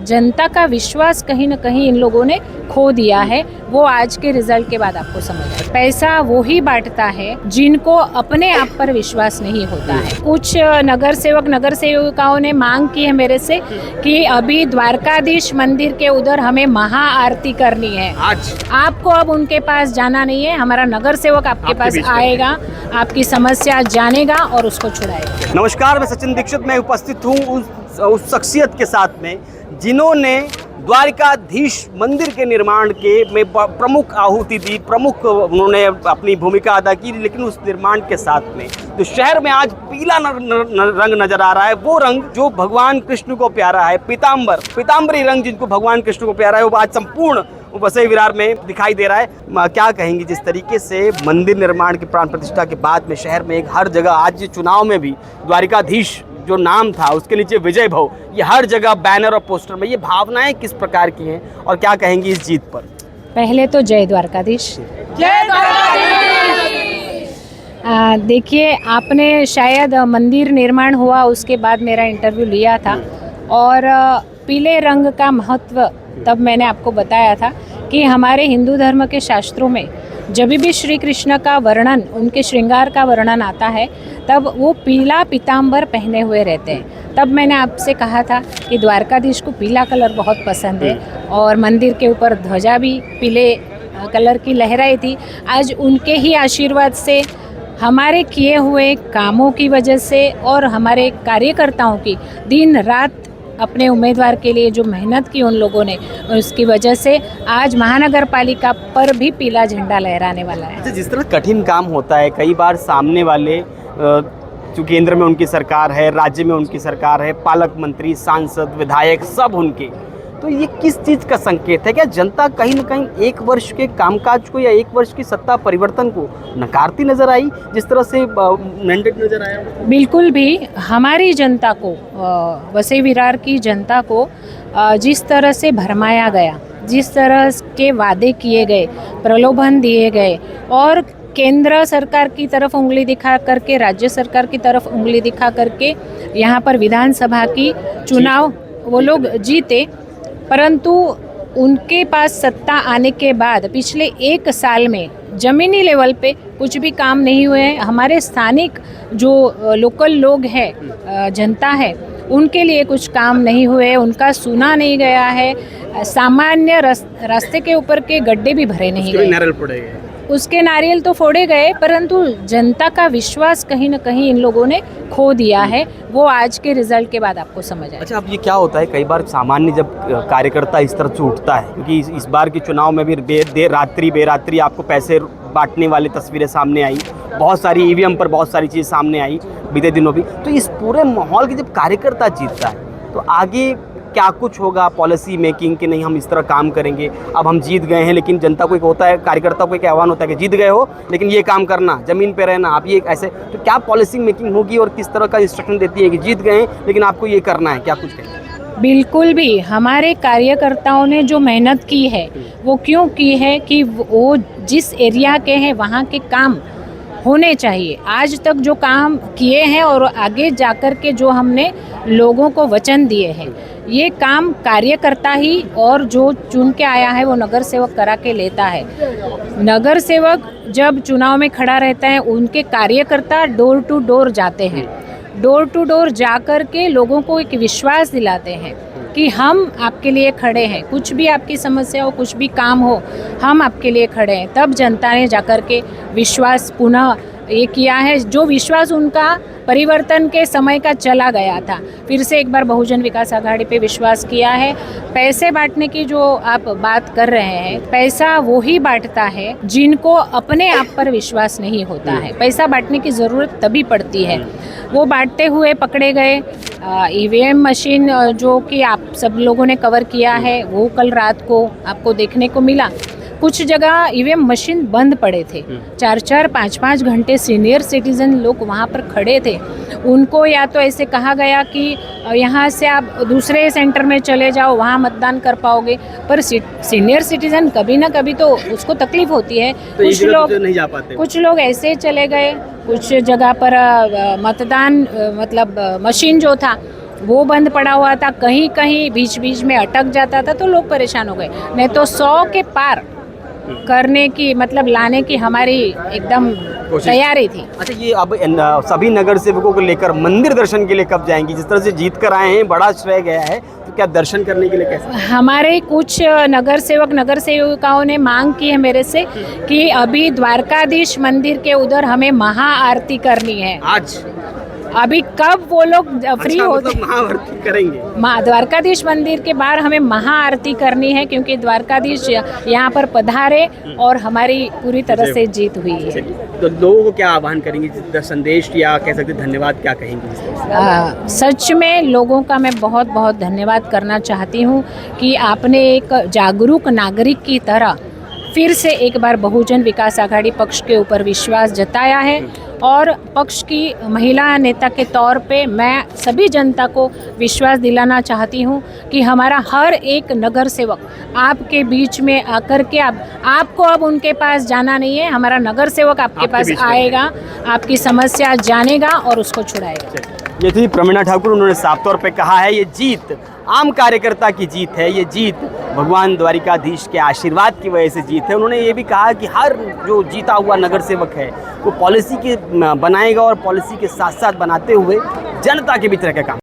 जनता का विश्वास कहीं न कहीं इन लोगों ने खो दिया है। वो आज के रिजल्ट के बाद आपको समझ आए। पैसा वो ही बांटता है जिनको अपने आप पर विश्वास नहीं होता है। कुछ नगर सेविकाओं ने मांग की है मेरे से कि अभी द्वारकाधीश मंदिर के उधर हमें महाआरती करनी है। आज आपको अब उनके पास जाना नहीं है, हमारा नगर सेवक आपके पास आएगा, आपकी समस्या जानेगा और उसको छुड़ाएगा। नमस्कार, मैं सचिन दीक्षित। मैं उपस्थित हूँ उस शख्सियत के साथ में जिन्होंने द्वारकाधीश मंदिर के निर्माण में प्रमुख आहुति दी, प्रमुख उन्होंने अपनी भूमिका अदा की। लेकिन उस निर्माण के साथ में तो शहर में आज पीला रंग नजर आ रहा है, वो रंग जो भगवान कृष्ण को प्यारा है, पीताम्बरी रंग जिनको भगवान कृष्ण को प्यारा है, वो आज संपूर्ण वसई विरार में दिखाई दे रहा है। क्या कहेंगे जिस तरीके से मंदिर निर्माण की प्राण प्रतिष्ठा के बाद में शहर में एक हर जगह आज चुनाव में भी द्वारकाधीश जो नाम था उसके नीचे विजय भव, ये हर जगह बैनर और पोस्टर में, ये भावनाएं किस प्रकार की हैं और क्या कहेंगी इस जीत पर? पहले तो जय द्वारकाधीश। जय द्वारकाधीश। देखिए, आपने शायद मंदिर निर्माण हुआ उसके बाद मेरा इंटरव्यू लिया था और पीले रंग का महत्व तब मैंने आपको बताया था कि हमारे हिंदू धर्म के शास्त्रों में जब भी श्री कृष्ण का वर्णन, उनके श्रृंगार का वर्णन आता है तब वो पीला पीताम्बर पहने हुए रहते हैं। तब मैंने आपसे कहा था कि द्वारकाधीश को पीला कलर बहुत पसंद है और मंदिर के ऊपर ध्वजा भी पीले कलर की लहराई थी। आज उनके ही आशीर्वाद से, हमारे किए हुए कामों की वजह से और हमारे कार्यकर्ताओं की दिन रात अपने उम्मीदवार के लिए जो मेहनत की उन लोगों ने, उसकी वजह से आज महानगर पालिका पर भी पीला झंडा लहराने वाला है। जिस तरह कठिन काम होता है, कई बार सामने वाले जो केंद्र में उनकी सरकार है, राज्य में उनकी सरकार है, पालक मंत्री, सांसद, विधायक सब उनके, तो ये किस चीज़ का संकेत है? क्या जनता कहीं न कहीं एक वर्ष के कामकाज को या एक वर्ष की सत्ता परिवर्तन को नकारती नजर आई, जिस तरह से मैंडेट नजर आया? बिल्कुल भी हमारी जनता को, वसई विरार की जनता को जिस तरह से भरमाया गया, जिस तरह के वादे किए गए, प्रलोभन दिए गए और केंद्र सरकार की तरफ उंगली दिखा करके, राज्य सरकार की तरफ उंगली दिखा करके यहाँ पर विधानसभा की चुनाव वो लोग जीते, परंतु उनके पास सत्ता आने के बाद पिछले एक साल में ज़मीनी लेवल पे कुछ भी काम नहीं हुए हैं। हमारे स्थानिक जो लोकल लोग हैं, जनता है, उनके लिए कुछ काम नहीं हुए, उनका सुना नहीं गया है। सामान्य रास्ते के ऊपर के गड्ढे भी भरे नहीं गए, उसके नारियल तो फोड़े गए, परंतु जनता का विश्वास कहीं न कहीं इन लोगों ने खो दिया है। वो आज के रिजल्ट के बाद आपको समझ आया। अच्छा, अब ये क्या होता है, कई बार सामान्य जब कार्यकर्ता इस तरह से उठता है, क्योंकि इस बार के चुनाव में भी बेरात्रि आपको पैसे बांटने वाली तस्वीरें सामने आई, बहुत सारी ईवीएम पर बहुत सारी चीज़ सामने आई बीते दिनों भी। तो इस पूरे माहौल के जब कार्यकर्ता जीतता है तो आगे क्या कुछ होगा पॉलिसी मेकिंग कि नहीं हम इस तरह काम करेंगे, अब हम जीत गए हैं, लेकिन जनता को एक होता है, कार्यकर्ता को एक आह्वान होता है कि जीत गए हो लेकिन ये काम करना, ज़मीन पे रहना, आप ये ऐसे, तो क्या पॉलिसी मेकिंग होगी और किस तरह का इंस्ट्रक्शन देती है कि जीत गए हैं लेकिन आपको ये करना है, क्या कुछ कहें? बिल्कुल भी हमारे कार्यकर्ताओं ने जो मेहनत की है वो क्यों की है कि वो जिस एरिया के हैं वहाँ के काम होने चाहिए। आज तक जो काम किए हैं और आगे जाकर के जो हमने लोगों को वचन दिए हैं, ये काम कार्यकर्ता ही और जो चुन के आया है वो नगर सेवक करा के लेता है। नगर सेवक जब चुनाव में खड़ा रहता है, उनके कार्यकर्ता डोर टू डोर जाते हैं, डोर टू डोर जा कर के लोगों को एक विश्वास दिलाते हैं कि हम आपके लिए खड़े हैं, कुछ भी आपकी समस्या हो, कुछ भी काम हो, हम आपके लिए खड़े हैं। तब जनता ने जाकर के विश्वास पुनः ये किया है, जो विश्वास उनका परिवर्तन के समय का चला गया था, फिर से एक बार बहुजन विकास आघाड़ी पे विश्वास किया है। पैसे बांटने की जो आप बात कर रहे हैं, पैसा वो ही बांटता है जिनको अपने आप पर विश्वास नहीं होता है। पैसा बांटने की ज़रूरत तभी पड़ती है। वो बांटते हुए पकड़े गए। ईवीएम मशीन जो कि आप सब लोगों ने कवर किया है, वो कल रात को आपको देखने को मिला। कुछ जगह ईवीएम मशीन बंद पड़े थे, 4-4, 5-5 घंटे सीनियर सिटीज़न लोग वहाँ पर खड़े थे। उनको या तो ऐसे कहा गया कि यहाँ से आप दूसरे सेंटर में चले जाओ, वहाँ मतदान कर पाओगे, पर सीनियर सिटीज़न कभी ना कभी तो उसको तकलीफ होती है। तो कुछ लोग नहीं जा पाते, कुछ लोग ऐसे चले गए। कुछ जगह पर मतदान मतलब मशीन जो था वो बंद पड़ा हुआ था, कहीं कहीं बीच बीच में अटक जाता था तो लोग परेशान हो गए। नहीं तो 100 के पार करने की मतलब लाने की हमारी एकदम तैयारी थी। अच्छा, ये अब सभी नगर सेवकों को लेकर मंदिर दर्शन के लिए कब जाएंगी? जिस तरह से जीत कर आए हैं, बड़ा श्रेय गया है, तो क्या दर्शन करने के लिए कैसे? हमारे कुछ नगर सेविकाओं ने मांग की है मेरे से कि अभी द्वारकाधीश मंदिर के उधर हमें महाआरती करनी है। आज अभी कब वो लोग फ्री अच्छा, होते मतलब महाआरती करेंगे? द्वारकाधीश मंदिर के बाहर हमें महाआरती करनी है, क्योंकि द्वारकाधीश यहाँ पर पधारे और हमारी पूरी तरह से जीत हुई है। तो लोगों को क्या आह्वान करेंगे, संदेश या कह सकते धन्यवाद क्या कहेंगे? सच में लोगों का मैं बहुत बहुत धन्यवाद करना चाहती हूँ कि आपने एक जागरूक नागरिक की तरह फिर से एक बार बहुजन विकास आघाड़ी पक्ष के ऊपर विश्वास जताया है। और पक्ष की महिला नेता के तौर पे मैं सभी जनता को विश्वास दिलाना चाहती हूँ कि हमारा हर एक नगर सेवक आपके बीच में आकर के आपको अब उनके पास जाना नहीं है, हमारा नगर सेवक आपके पास आएगा, आपकी समस्या जानेगा और उसको छुड़ाएगा। ये थी प्रमीणा ठाकुर, उन्होंने साफ तौर पे कहा है ये जीत आम कार्यकर्ता की जीत है, ये जीत भगवान द्वारिकाधीश के आशीर्वाद की वजह से जीत है। उन्होंने ये भी कहा कि हर जो जीता हुआ नगर सेवक है वो पॉलिसी के बनाएगा और पॉलिसी के साथ साथ बनाते हुए जनता के भी तरह का काम